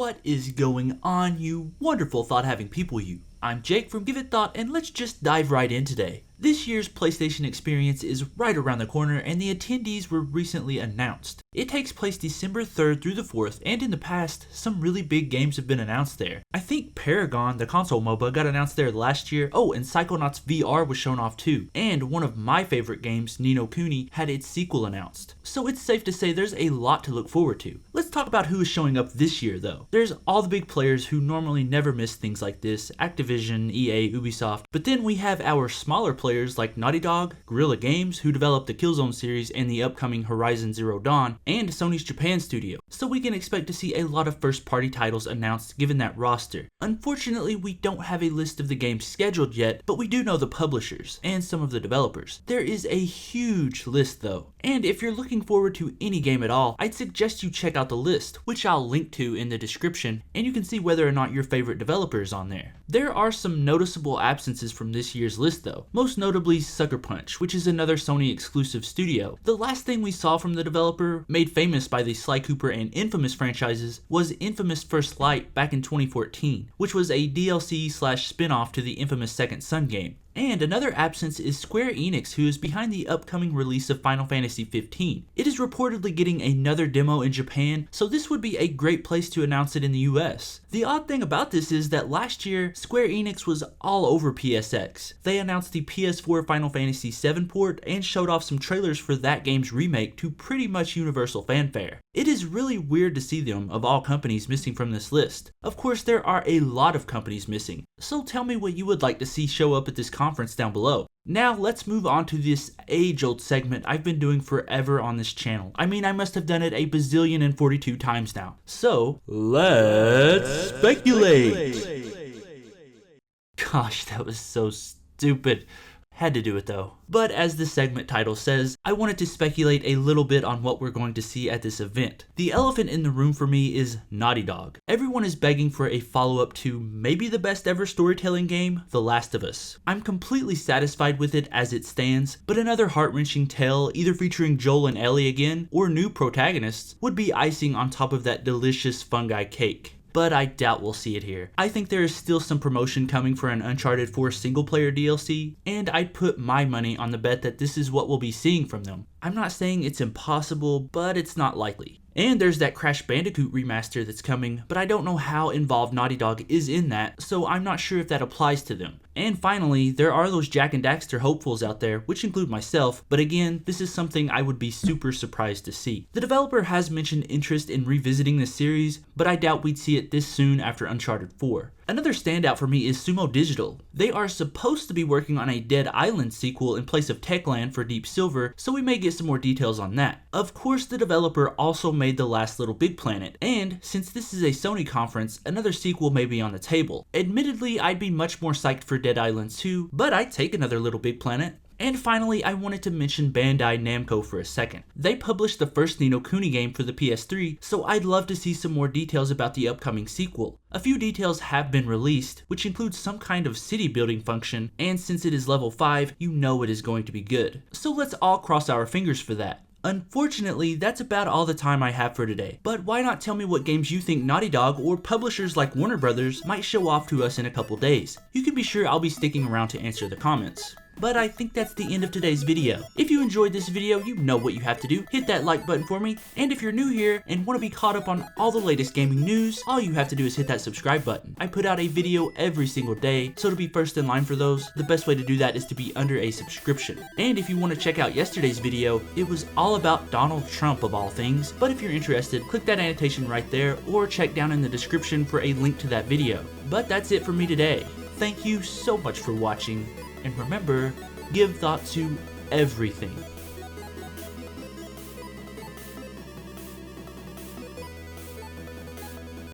What is going on, you wonderful thought-having people you? I'm Jake from Give It Thought, and let's just dive right in today. This year's PlayStation experience is right around the corner, and the attendees were recently announced. It takes place December 3rd through the 4th, and in the past, some really big games have been announced there. I think Paragon, the console MOBA, got announced there last year. Oh, and Psychonauts VR was shown off too. And one of my favorite games, Ni no Kuni, had its sequel announced. So it's safe to say there's a lot to look forward to. Let's talk about who is showing up this year though. There's all the big players who normally never miss things like this: Activision, EA, Ubisoft. But then we have our smaller players like Naughty Dog, Guerrilla Games, who developed the Killzone series and the upcoming Horizon Zero Dawn, and Sony's Japan studio. So we can expect to see a lot of first-party titles announced given that roster. Unfortunately, we don't have a list of the games scheduled yet, but we do know the publishers and some of the developers. There is a huge list though, and if you're looking forward to any game at all, I'd suggest you check out the list, which I'll link to in the description, and you can see whether or not your favorite developer is on there. There are some noticeable absences from this year's list though, most notably Sucker Punch, which is another Sony exclusive studio. The last thing we saw from the developer, made famous by the Sly Cooper and Infamous franchises, was Infamous First Light back in 2014, which was a DLC/spin-off to the Infamous Second Son game. And another absence is Square Enix, who is behind the upcoming release of Final Fantasy XV. It is reportedly getting another demo in Japan, so this would be a great place to announce it in the US. The odd thing about this is that last year, Square Enix was all over PSX. They announced the PS4 Final Fantasy VII port and showed off some trailers for that game's remake to pretty much universal fanfare. It is really weird to see them, of all companies, missing from this list. Of course, there are a lot of companies missing, so tell me what you would like to see show up at this conference down below. Now let's move on to this age-old segment I've been doing forever on this channel. I mean, I must have done it a bazillion and 42 times now. So, let's speculate! Gosh, that was so stupid. Had to do it though. But as the segment title says, I wanted to speculate a little bit on what we're going to see at this event. The elephant in the room for me is Naughty Dog. Everyone is begging for a follow-up to maybe the best ever storytelling game, The Last of Us. I'm completely satisfied with it as it stands, but another heart-wrenching tale, either featuring Joel and Ellie again, or new protagonists, would be icing on top of that delicious fungi cake. But I doubt we'll see it here. I think there is still some promotion coming for an Uncharted 4 single-player DLC, and I'd put my money on the bet that this is what we'll be seeing from them. I'm not saying it's impossible, but it's not likely. And there's that Crash Bandicoot remaster that's coming, but I don't know how involved Naughty Dog is in that, so I'm not sure if that applies to them. And finally, there are those Jak and Daxter hopefuls out there, which include myself, but again, this is something I would be super surprised to see. The developer has mentioned interest in revisiting the series, but I doubt we'd see it this soon after Uncharted 4. Another standout for me is Sumo Digital. They are supposed to be working on a Dead Island sequel in place of Techland for Deep Silver, so we may get some more details on that. Of course, the developer also made The Last Little Big Planet, and since this is a Sony conference, another sequel may be on the table. Admittedly, I'd be much more psyched for Dead Island 2, but I'd take another Little Big Planet. And finally, I wanted to mention Bandai Namco for a second. They published the first Ni no Kuni game for the PS3, so I'd love to see some more details about the upcoming sequel. A few details have been released, which includes some kind of city building function, and since it is level 5, you know it is going to be good. So let's all cross our fingers for that. Unfortunately, that's about all the time I have for today, but why not tell me what games you think Naughty Dog or publishers like Warner Brothers might show off to us in a couple days. You can be sure I'll be sticking around to answer the comments. But I think that's the end of today's video. If you enjoyed this video, you know what you have to do. Hit that like button for me, and if you're new here and want to be caught up on all the latest gaming news, all you have to do is hit that subscribe button. I put out a video every single day, so to be first in line for those, the best way to do that is to be under a subscription. And if you want to check out yesterday's video, it was all about Donald Trump of all things, but if you're interested, click that annotation right there, or check down in the description for a link to that video. But that's it for me today. Thank you so much for watching. And remember, give thought to everything.